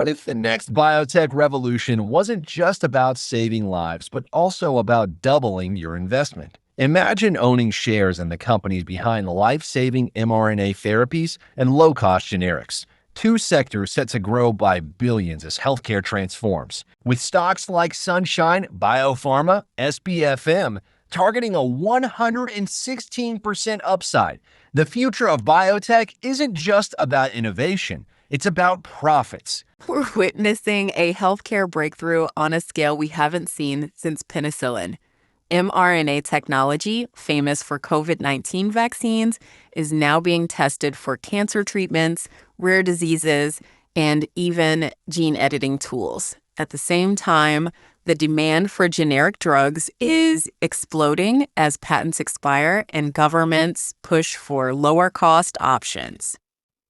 What if the next biotech revolution wasn't just about saving lives, but also about doubling your investment? Imagine owning shares in the companies behind life-saving mRNA therapies and low-cost generics, two sectors set to grow by billions as healthcare transforms. With stocks like Sunshine Biopharma, SBFM, targeting a 116% upside. The future of biotech isn't just about innovation, it's about profits. We're witnessing a healthcare breakthrough on a scale we haven't seen since penicillin. mRNA technology, famous for COVID-19 vaccines, is now being tested for cancer treatments, rare diseases, and even gene editing tools. At the same time, the demand for generic drugs is exploding as patents expire and governments push for lower-cost options.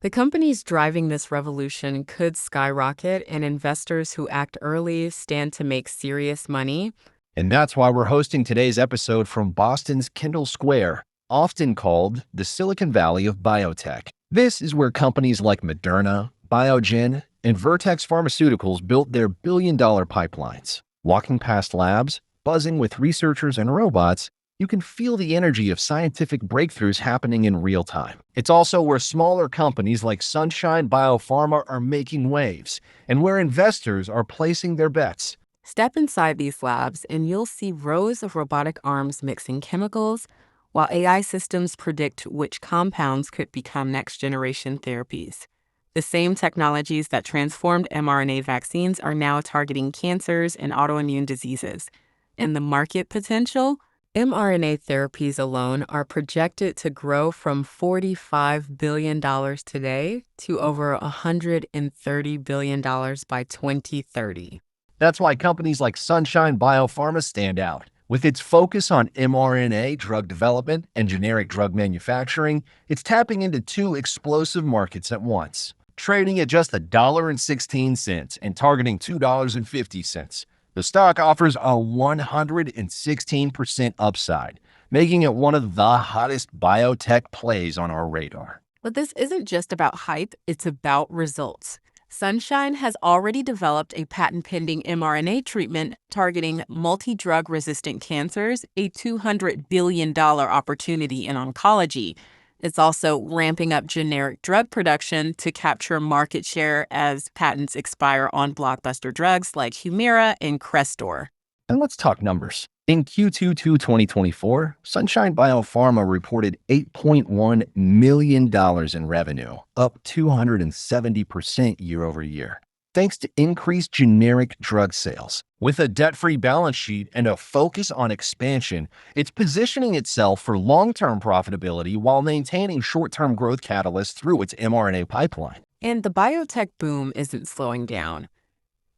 The companies driving this revolution could skyrocket, and investors who act early stand to make serious money. And that's why we're hosting today's episode from Boston's Kendall Square, often called the Silicon Valley of Biotech. This is where companies like Moderna, Biogen, and Vertex Pharmaceuticals built their billion-dollar pipelines. Walking past labs, buzzing with researchers and robots, you can feel the energy of scientific breakthroughs happening in real time. It's also where smaller companies like Sunshine Biopharma are making waves, and where investors are placing their bets. Step inside these labs and you'll see rows of robotic arms mixing chemicals, while AI systems predict which compounds could become next-generation therapies. The same technologies that transformed mRNA vaccines are now targeting cancers and autoimmune diseases. And the market potential? mRNA therapies alone are projected to grow from $45 billion today to over $130 billion by 2030. That's why companies like Sunshine Biopharma stand out. With its focus on mRNA drug development and generic drug manufacturing, it's tapping into two explosive markets at once. Trading at just $1.16 and targeting $2.50. The stock offers a 116% upside, making it one of the hottest biotech plays on our radar. But this isn't just about hype, it's about results. Sunshine has already developed a patent-pending mRNA treatment targeting multi-drug-resistant cancers, a $200 billion opportunity in oncology. It's also ramping up generic drug production to capture market share as patents expire on blockbuster drugs like Humira and Crestor. And let's talk numbers. In Q2 2024, Sunshine Biopharma reported $8.1 million in revenue, up 270% year over year, thanks to increased generic drug sales. With a debt-free balance sheet and a focus on expansion, it's positioning itself for long-term profitability while maintaining short-term growth catalysts through its mRNA pipeline. And the biotech boom isn't slowing down.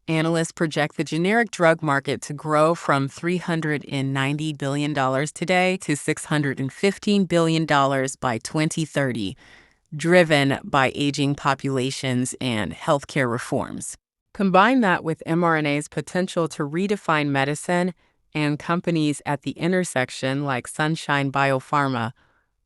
Analysts project the generic drug market to grow from $390 billion today to $615 billion by 2030, driven by aging populations and healthcare reforms. Combine that with mRNA's potential to redefine medicine, and companies at the intersection like Sunshine Biopharma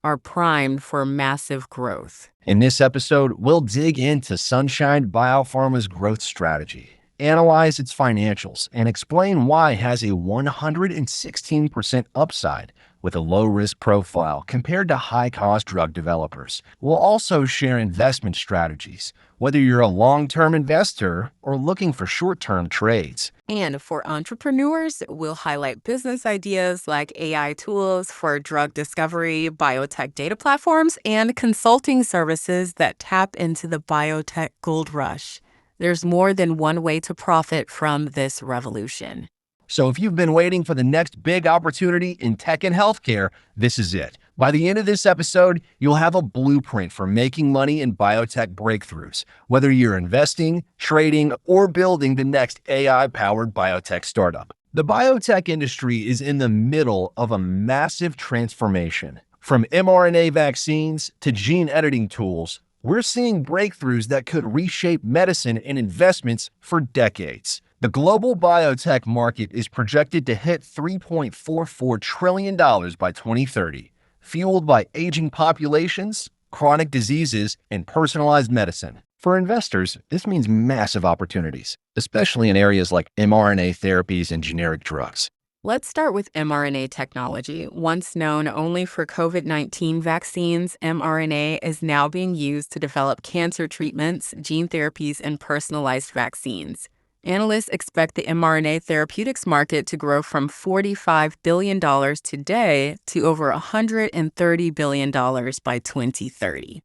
are primed for massive growth. In this episode, we'll dig into Sunshine Biopharma's growth strategy, analyze its financials, and explain why it has a 116% upside with a low-risk profile compared to high-cost drug developers. We'll also share investment strategies, whether you're a long-term investor or looking for short-term trades. And for entrepreneurs, we'll highlight business ideas like AI tools for drug discovery, biotech data platforms, and consulting services that tap into the biotech gold rush. There's more than one way to profit from this revolution. So if you've been waiting for the next big opportunity in tech and healthcare, this is it. By the end of this episode, you'll have a blueprint for making money in biotech breakthroughs, whether you're investing, trading, or building the next AI-powered biotech startup. The biotech industry is in the middle of a massive transformation. From mRNA vaccines to gene editing tools, we're seeing breakthroughs that could reshape medicine and investments for decades. The global biotech market is projected to hit $3.44 trillion by 2030, fueled by aging populations, chronic diseases, and personalized medicine. For investors, this means massive opportunities, especially in areas like mRNA therapies and generic drugs. Let's start with mRNA technology. Once known only for COVID-19 vaccines, mRNA is now being used to develop cancer treatments, gene therapies, and personalized vaccines. Analysts expect the mRNA therapeutics market to grow from $45 billion today to over $130 billion by 2030.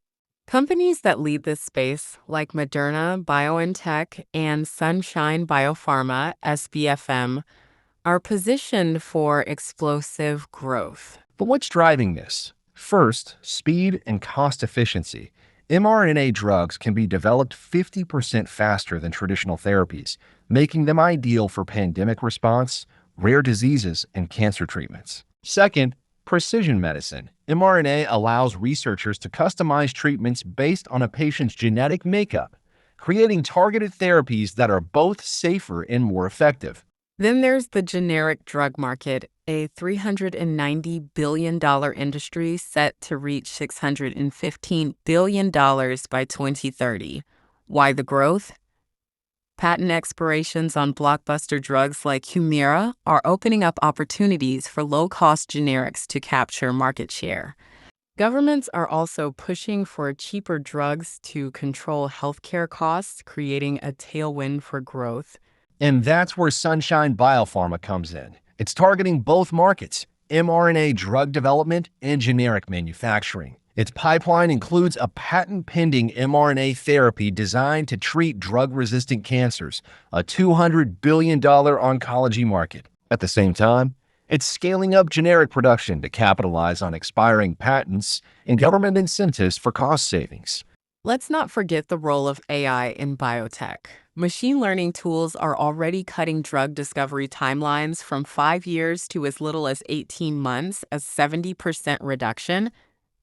Companies that lead this space, like Moderna, BioNTech, and Sunshine Biopharma, SBFM, are positioned for explosive growth. But what's driving this? First, speed and cost efficiency. mRNA drugs can be developed 50% faster than traditional therapies, making them ideal for pandemic response, rare diseases, and cancer treatments. Second, precision medicine. mRNA allows researchers to customize treatments based on a patient's genetic makeup, creating targeted therapies that are both safer and more effective. Then there's the generic drug market, a $390 billion industry set to reach $615 billion by 2030. Why the growth? Patent expirations on blockbuster drugs like Humira are opening up opportunities for low-cost generics to capture market share. Governments are also pushing for cheaper drugs to control healthcare costs, creating a tailwind for growth. And that's where Sunshine Biopharma comes in. It's targeting both markets, mRNA drug development and generic manufacturing. Its pipeline includes a patent-pending mRNA therapy designed to treat drug-resistant cancers, a $200 billion oncology market. At the same time, it's scaling up generic production to capitalize on expiring patents and government incentives for cost savings. Let's not forget the role of AI in biotech. Machine learning tools are already cutting drug discovery timelines from 5 years to as little as 18 months, a 70% reduction.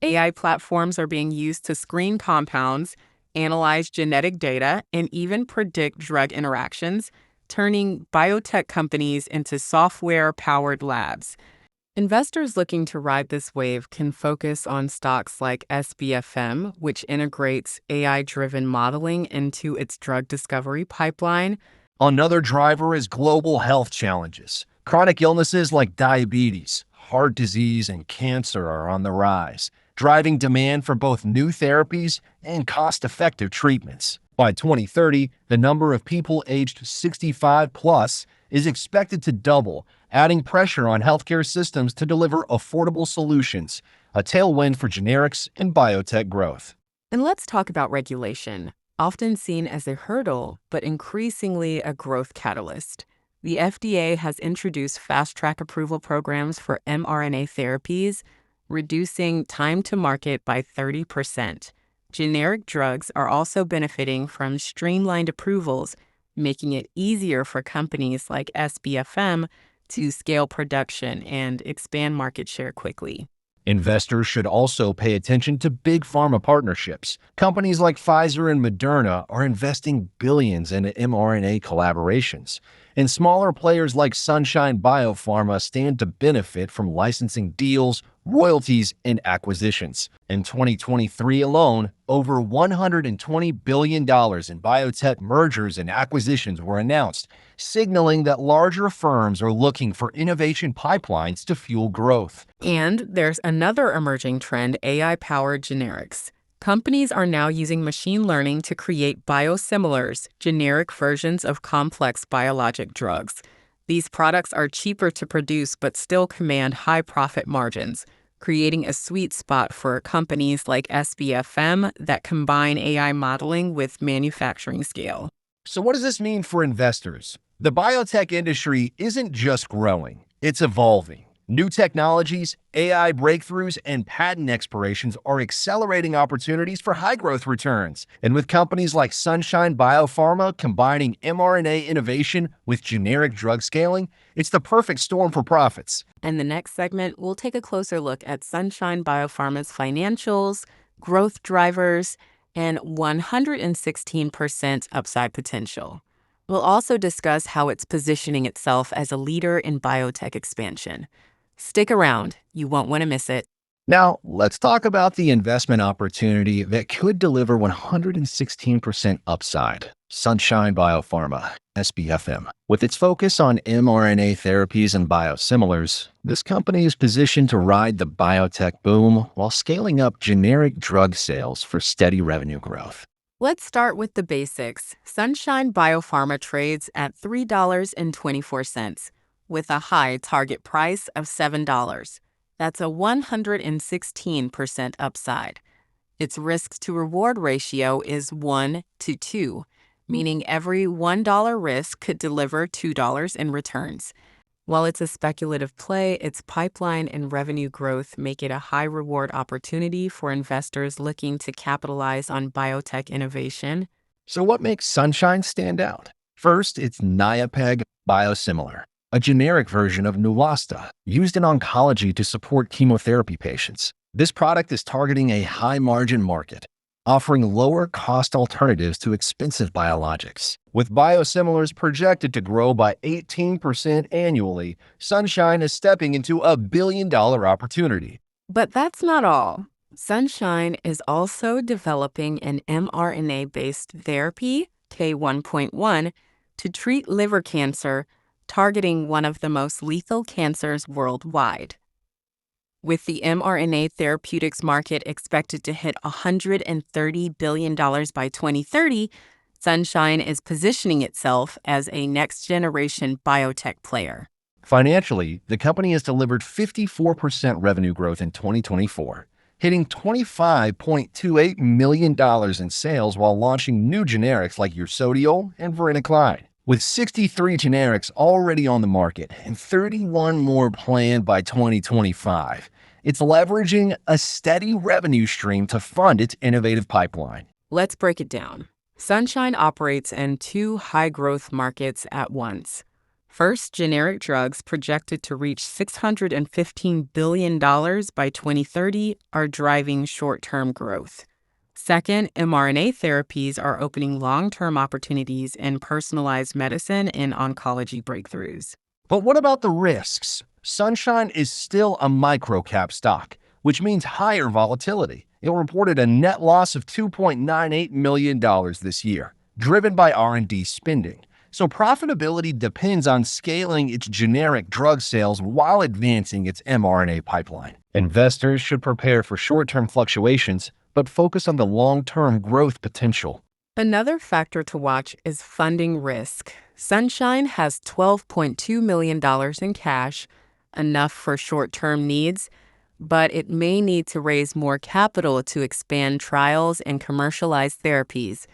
AI platforms are being used to screen compounds, analyze genetic data, and even predict drug interactions, turning biotech companies into software-powered labs. Investors looking to ride this wave can focus on stocks like SBFM, which integrates AI-driven modeling into its drug discovery pipeline. Another driver is global health challenges. Chronic illnesses like diabetes, heart disease, and cancer are on the rise, driving demand for both new therapies and cost-effective treatments. By 2030, the number of people aged 65 plus is expected to double, adding pressure on healthcare systems to deliver affordable solutions, a tailwind for generics and biotech growth. And let's talk about regulation, often seen as a hurdle, but increasingly a growth catalyst. The FDA has introduced fast-track approval programs for mRNA therapies, reducing time to market by 30%. Generic drugs are also benefiting from streamlined approvals, making it easier for companies like SBFM to scale production and expand market share quickly. Investors should also pay attention to big pharma partnerships. Companies like Pfizer and Moderna are investing billions in mRNA collaborations, and smaller players like Sunshine Biopharma stand to benefit from licensing deals, royalties, and acquisitions. In 2023 alone, over $120 billion in biotech mergers and acquisitions were announced, signaling that larger firms are looking for innovation pipelines to fuel growth. And there's another emerging trend, AI-powered generics. Companies are now using machine learning to create biosimilars, generic versions of complex biologic drugs. These products are cheaper to produce but still command high profit margins, creating a sweet spot for companies like SBFM that combine AI modeling with manufacturing scale. So what does this mean for investors? The biotech industry isn't just growing, it's evolving. New technologies, AI breakthroughs, and patent expirations are accelerating opportunities for high-growth returns. And with companies like Sunshine Biopharma combining mRNA innovation with generic drug scaling, it's the perfect storm for profits. In the next segment, we'll take a closer look at Sunshine Biopharma's financials, growth drivers, and 116% upside potential. We'll also discuss how it's positioning itself as a leader in biotech expansion. Stick around, you won't want to miss it. Now, let's talk about the investment opportunity that could deliver 116% upside. Sunshine Biopharma, SBFM. With its focus on mRNA therapies and biosimilars, this company is positioned to ride the biotech boom while scaling up generic drug sales for steady revenue growth. Let's start with the basics. Sunshine Biopharma trades at $3.24, with a high target price of $7. That's a 116% upside. Its risk to reward ratio is 1 to 2, meaning every $1 risk could deliver $2 in returns. While it's a speculative play, its pipeline and revenue growth make it a high reward opportunity for investors looking to capitalize on biotech innovation. So, what makes Sunshine stand out? First, it's Niapeg biosimilar, a generic version of Neulasta used in oncology to support chemotherapy patients. This product is targeting a high-margin market, offering lower-cost alternatives to expensive biologics. With biosimilars projected to grow by 18% annually, Sunshine is stepping into a billion-dollar opportunity. But that's not all. Sunshine is also developing an mRNA-based therapy, K1.1, to treat liver cancer, targeting one of the most lethal cancers worldwide. With the mRNA therapeutics market expected to hit $130 billion by 2030, Sunshine is positioning itself as a next-generation biotech player. Financially, the company has delivered 54% revenue growth in 2024, hitting $25.28 million in sales while launching new generics like Ursodiol and Varenicline. With 63 generics already on the market and 31 more planned by 2025, it's leveraging a steady revenue stream to fund its innovative pipeline. Let's break it down. Sunshine operates in two high-growth markets at once. First, generic drugs projected to reach $615 billion by 2030 are driving short-term growth. Second, mRNA therapies are opening long-term opportunities in personalized medicine and oncology breakthroughs. But what about the risks? Sunshine is still a micro-cap stock, which means higher volatility. It reported a net loss of $2.98 million this year, driven by R&D spending. So profitability depends on scaling its generic drug sales while advancing its mRNA pipeline. Investors should prepare for short-term fluctuations, but focus on the long-term growth potential. Another factor to watch is funding risk. Sunshine has $12.2 million in cash, enough for short-term needs, but it may need to raise more capital to expand trials and commercialize therapies.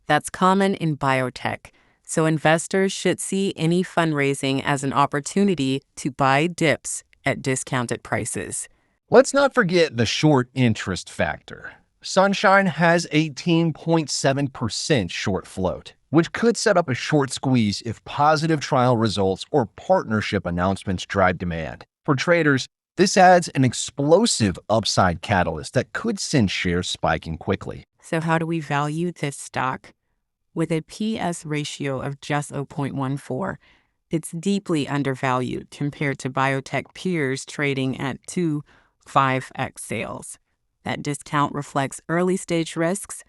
That's common in biotech, so investors should see any fundraising as an opportunity to buy dips at discounted prices. Let's not forget the short interest factor. Sunshine has 18.7% short float, which could set up a short squeeze if positive trial results or partnership announcements drive demand. For traders, this adds an explosive upside catalyst that could send shares spiking quickly. So how do we value this stock? With a PS ratio of just 0.14, it's deeply undervalued compared to biotech peers trading at 5x sales. That discount reflects early-stage risks,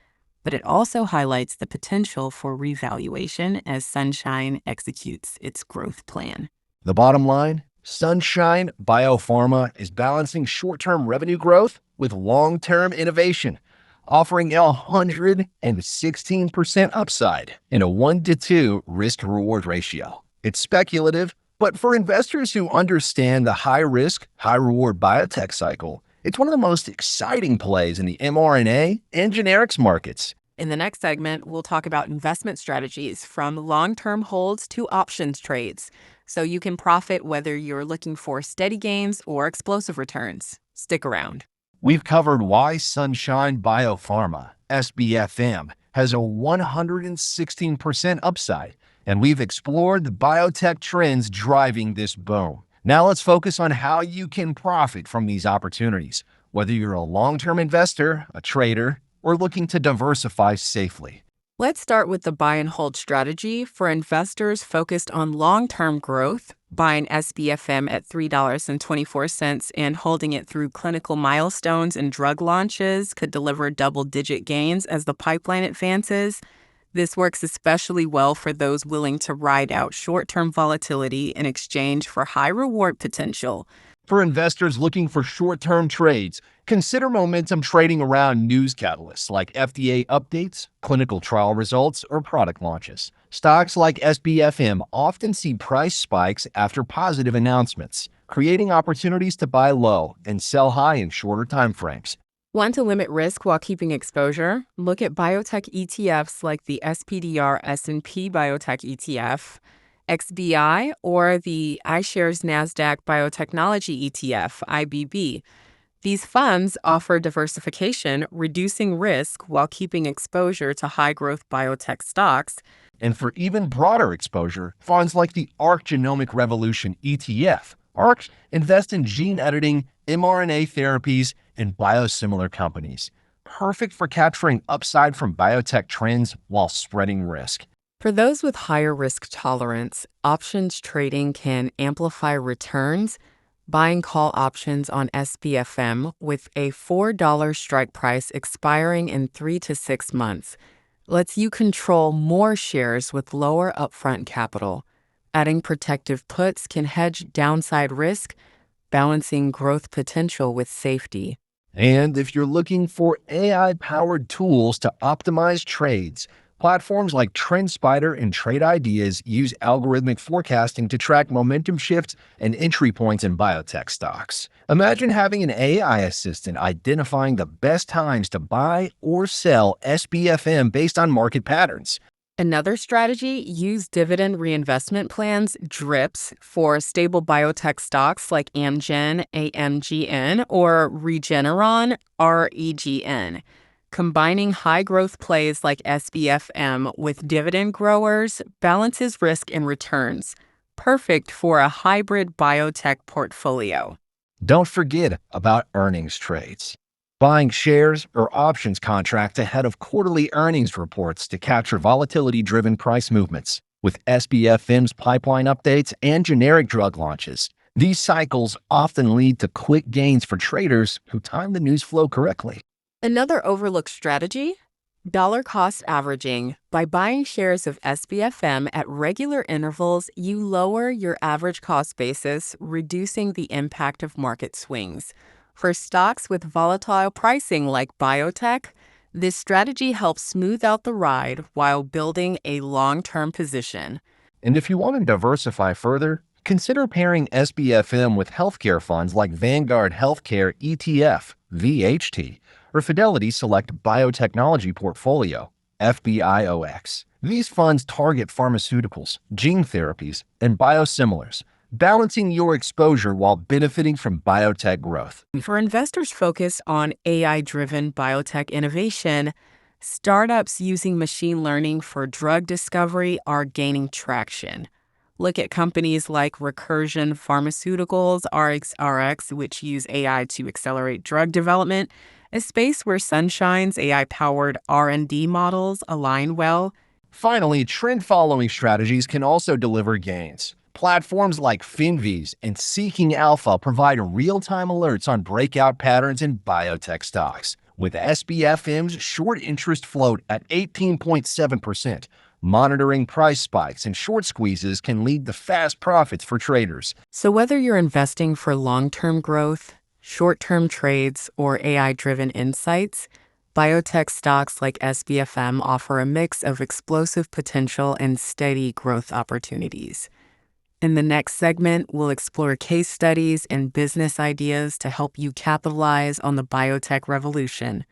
but it also highlights the potential for revaluation as Sunshine executes its growth plan. The bottom line, Sunshine Biopharma is balancing short-term revenue growth with long-term innovation, offering a 116% upside and a 1 to 2 risk-to-reward ratio. It's speculative, but for investors who understand the high-risk, high-reward biotech cycle, it's one of the most exciting plays in the mRNA and generics markets. In the next segment, we'll talk about investment strategies from long-term holds to options trades, so you can profit whether you're looking for steady gains or explosive returns. Stick around. We've covered why Sunshine Biopharma, SBFM, has a 116% upside, and we've explored the biotech trends driving this boom. Now let's focus on how you can profit from these opportunities, whether you're a long-term investor, a trader, or looking to diversify safely. Let's start with the buy and hold strategy for investors focused on long-term growth. Buying SBFM at $3.24 and holding it through clinical milestones and drug launches could deliver double-digit gains as the pipeline advances. This works especially well for those willing to ride out short-term volatility in exchange for high reward potential. For investors looking for short-term trades, consider momentum trading around news catalysts like FDA updates, clinical trial results, or product launches. Stocks like SBFM often see price spikes after positive announcements, creating opportunities to buy low and sell high in shorter time frames. Want to limit risk while keeping exposure? Look at biotech ETFs like the SPDR S&P Biotech ETF, XBI, or the iShares Nasdaq Biotechnology ETF, IBB. These funds offer diversification, reducing risk while keeping exposure to high-growth biotech stocks. And for even broader exposure, funds like the ARC Genomic Revolution ETF. ARC invest in gene editing, mRNA therapies, and biosimilar companies. Perfect for capturing upside from biotech trends while spreading risk. For those with higher risk tolerance, options trading can amplify returns. Buying call options on SBFM with a $4 strike price expiring in 3 to 6 months lets you control more shares with lower upfront capital. Adding protective puts can hedge downside risk, balancing growth potential with safety. And if you're looking for AI-powered tools to optimize trades, platforms like TrendSpider and Trade Ideas use algorithmic forecasting to track momentum shifts and entry points in biotech stocks. Imagine having an AI assistant identifying the best times to buy or sell SBFM based on market patterns. Another strategy, use dividend reinvestment plans, DRIPs, for stable biotech stocks like Amgen, AMGN, or Regeneron, REGN. Combining high-growth plays like SBFM with dividend growers balances risk and returns, perfect for a hybrid biotech portfolio. Don't forget about earnings trades. Buying shares or options contracts ahead of quarterly earnings reports to capture volatility-driven price movements. With SBFM's pipeline updates and generic drug launches, these cycles often lead to quick gains for traders who time the news flow correctly. Another overlooked strategy? Dollar cost averaging. By buying shares of SBFM at regular intervals, you lower your average cost basis, reducing the impact of market swings. For stocks with volatile pricing like biotech, this strategy helps smooth out the ride while building a long-term position. And if you want to diversify further, consider pairing SBFM with healthcare funds like Vanguard Healthcare ETF, VHT, or Fidelity Select Biotechnology Portfolio, FBIOX. These funds target pharmaceuticals, gene therapies, and biosimilars, balancing your exposure while benefiting from biotech growth. For investors focused on AI-driven biotech innovation, startups using machine learning for drug discovery are gaining traction. Look at companies like Recursion Pharmaceuticals, RxRx, which use AI to accelerate drug development, a space where Sunshine's AI-powered R&D models align well. Finally, trend-following strategies can also deliver gains. Platforms like Finviz and Seeking Alpha provide real-time alerts on breakout patterns in biotech stocks. With SBFM's short interest float at 18.7%, monitoring price spikes and short squeezes can lead to fast profits for traders. So whether you're investing for long-term growth, short-term trades, or AI-driven insights, biotech stocks like SBFM offer a mix of explosive potential and steady growth opportunities. In the next segment, we'll explore case studies and business ideas to help you capitalize on the biotech revolution.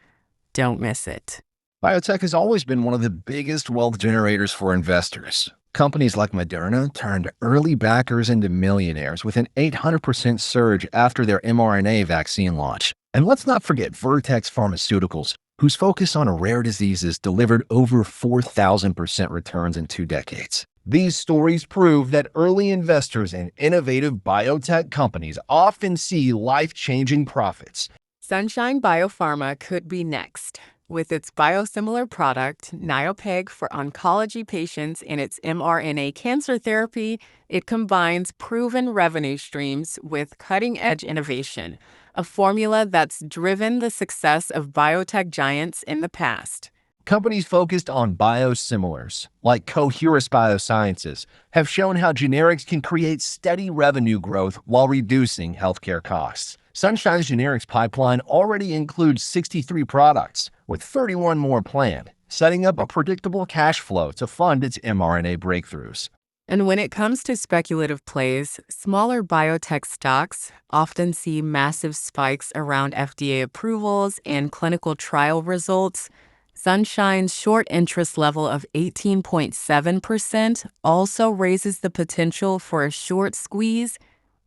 Don't miss it. Biotech has always been one of the biggest wealth generators for investors. Companies like Moderna turned early backers into millionaires with an 800% surge after their mRNA vaccine launch. And let's not forget Vertex Pharmaceuticals, whose focus on rare diseases delivered over 4,000% returns in 2 decades. These stories prove that early investors in innovative biotech companies often see life-changing profits. Sunshine Biopharma could be next. With its biosimilar product, Niopeg for oncology patients and its mRNA cancer therapy, it combines proven revenue streams with cutting-edge innovation, a formula that's driven the success of biotech giants in the past. Companies focused on biosimilars, like Coherus Biosciences, have shown how generics can create steady revenue growth while reducing healthcare costs. Sunshine's generics pipeline already includes 63 products, with 31 more planned, setting up a predictable cash flow to fund its mRNA breakthroughs. And when it comes to speculative plays, smaller biotech stocks often see massive spikes around FDA approvals and clinical trial results. Sunshine's short interest level of 18.7% also raises the potential for a short squeeze,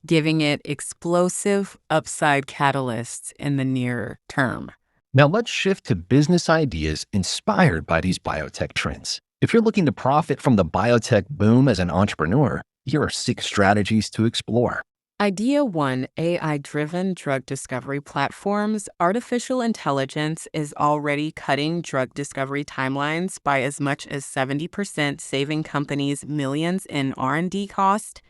giving it explosive upside catalysts in the near term. Now let's shift to business ideas inspired by these biotech trends. If you're looking to profit from the biotech boom as an entrepreneur, here are 6 strategies to explore. Idea 1: AI-driven drug discovery platforms. Artificial intelligence is already cutting drug discovery timelines by as much as 70%, saving companies millions in R&D cost.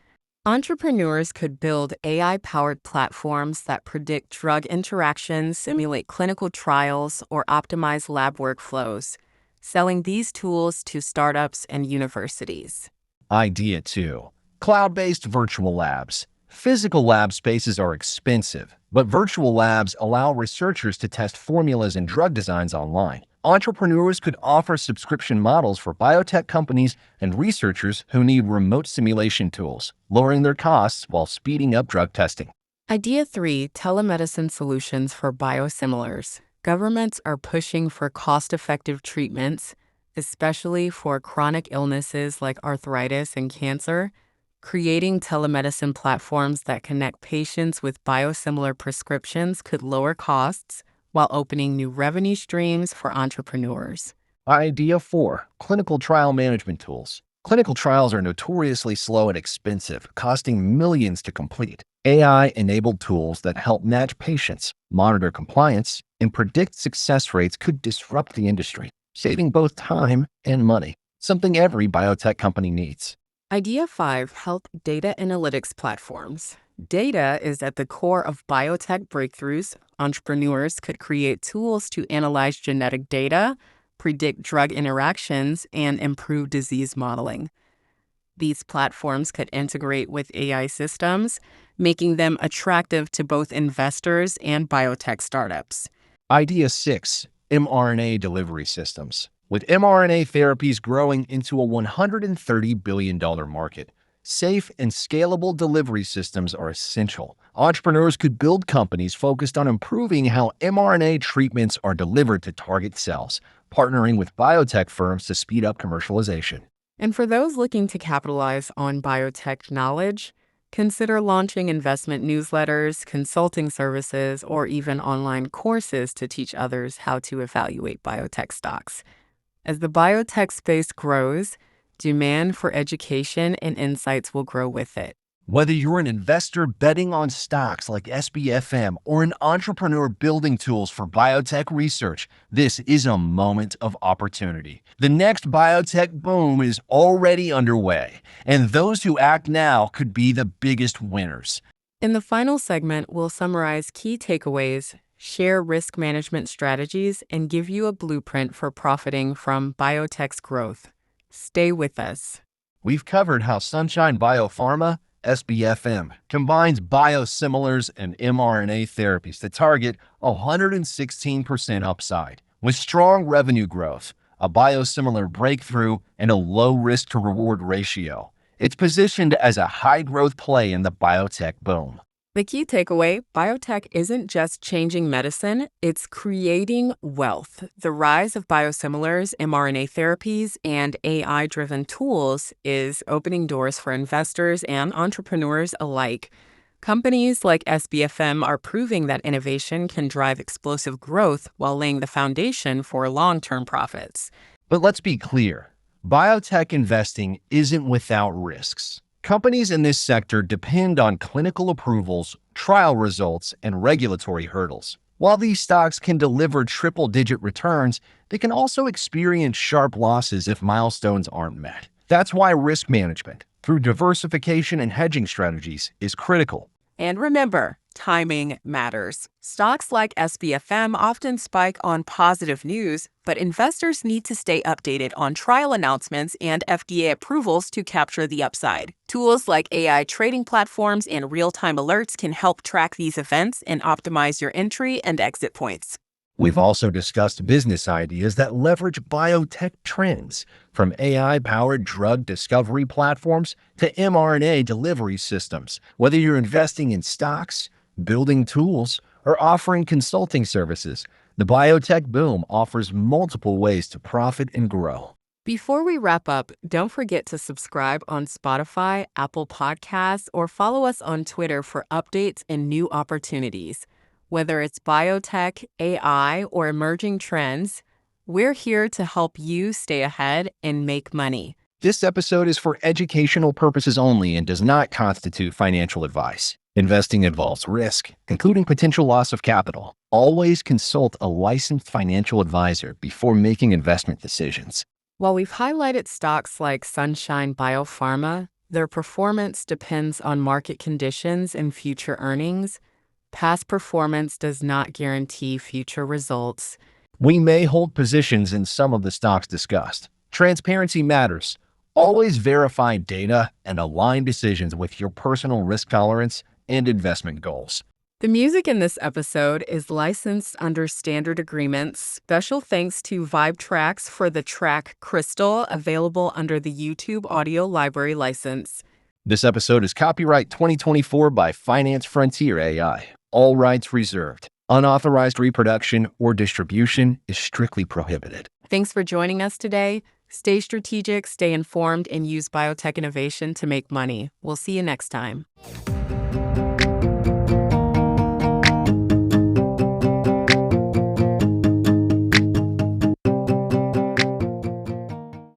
Entrepreneurs could build AI-powered platforms that predict drug interactions, simulate clinical trials, or optimize lab workflows, selling these tools to startups and universities. Idea 2: cloud-based virtual labs. Physical lab spaces are expensive, but virtual labs allow researchers to test formulas and drug designs online. Entrepreneurs could offer subscription models for biotech companies and researchers who need remote simulation tools, lowering their costs while speeding up drug testing. Idea 3: telemedicine solutions for biosimilars. Governments are pushing for cost-effective treatments, especially for chronic illnesses like arthritis and cancer. Creating telemedicine platforms that connect patients with biosimilar prescriptions could lower costs while opening new revenue streams for entrepreneurs. Idea 4: clinical trial management tools. Clinical trials are notoriously slow and expensive, costing millions to complete. AI-enabled tools that help match patients, monitor compliance, and predict success rates could disrupt the industry, saving both time and money, something every biotech company needs. Idea 5: health data analytics platforms. Data is at the core of biotech breakthroughs. Entrepreneurs could create tools to analyze genetic data, predict drug interactions, and improve disease modeling. These platforms could integrate with AI systems, making them attractive to both investors and biotech startups. Idea 6: mRNA delivery systems. With mRNA therapies growing into a $130 billion market, safe and scalable delivery systems are essential. Entrepreneurs could build companies focused on improving how mRNA treatments are delivered to target cells, partnering with biotech firms to speed up commercialization. And for those looking to capitalize on biotech knowledge, consider launching investment newsletters, consulting services, or even online courses to teach others how to evaluate biotech stocks. As the biotech space grows, demand for education and insights will grow with it. Whether you're an investor betting on stocks like SBFM or an entrepreneur building tools for biotech research, this is a moment of opportunity. The next biotech boom is already underway, and those who act now could be the biggest winners. In the final segment, we'll summarize key takeaways, share risk management strategies, and give you a blueprint for profiting from biotech's growth. Stay with us. We've covered how Sunshine Biopharma, SBFM, combines biosimilars and mRNA therapies to target 116% upside, with strong revenue growth, a biosimilar breakthrough, and a low risk-to-reward ratio. It's positioned as a high-growth play in the biotech boom. The key takeaway: biotech isn't just changing medicine, it's creating wealth. The rise of biosimilars, mRNA therapies, and AI-driven tools is opening doors for investors and entrepreneurs alike. Companies like SBFM are proving that innovation can drive explosive growth while laying the foundation for long-term profits. But let's be clear, biotech investing isn't without risks. Companies in this sector depend on clinical approvals, trial results, and regulatory hurdles. While these stocks can deliver triple-digit returns, they can also experience sharp losses if milestones aren't met. That's why risk management, through diversification and hedging strategies, is critical. And remember, timing matters. Stocks like SBFM often spike on positive news, but investors need to stay updated on trial announcements and FDA approvals to capture the upside. Tools like AI trading platforms and real-time alerts can help track these events and optimize your entry and exit points. We've also discussed business ideas that leverage biotech trends, from AI-powered drug discovery platforms to mRNA delivery systems. Whether you're investing in stocks, building tools, or offering consulting services, the biotech boom offers multiple ways to profit and grow. Before we wrap up, don't forget to subscribe on Spotify, Apple Podcasts, or follow us on Twitter for updates and new opportunities. Whether it's biotech, AI, or emerging trends, we're here to help you stay ahead and make money. This episode is for educational purposes only and does not constitute financial advice. Investing involves risk, including potential loss of capital. Always consult a licensed financial advisor before making investment decisions. While we've highlighted stocks like Sunshine Biopharma, their performance depends on market conditions and future earnings. Past performance does not guarantee future results. We may hold positions in some of the stocks discussed. Transparency matters. Always verify data and align decisions with your personal risk tolerance and investment goals. The music in this episode is licensed under standard agreements. Special thanks to Vibe Tracks for the track Crystal, available under the YouTube Audio Library license. This episode is copyright 2024 by Finance Frontier AI. All rights reserved. Unauthorized reproduction or distribution is strictly prohibited. Thanks for joining us today. Stay strategic, stay informed, and use biotech innovation to make money. We'll see you next time.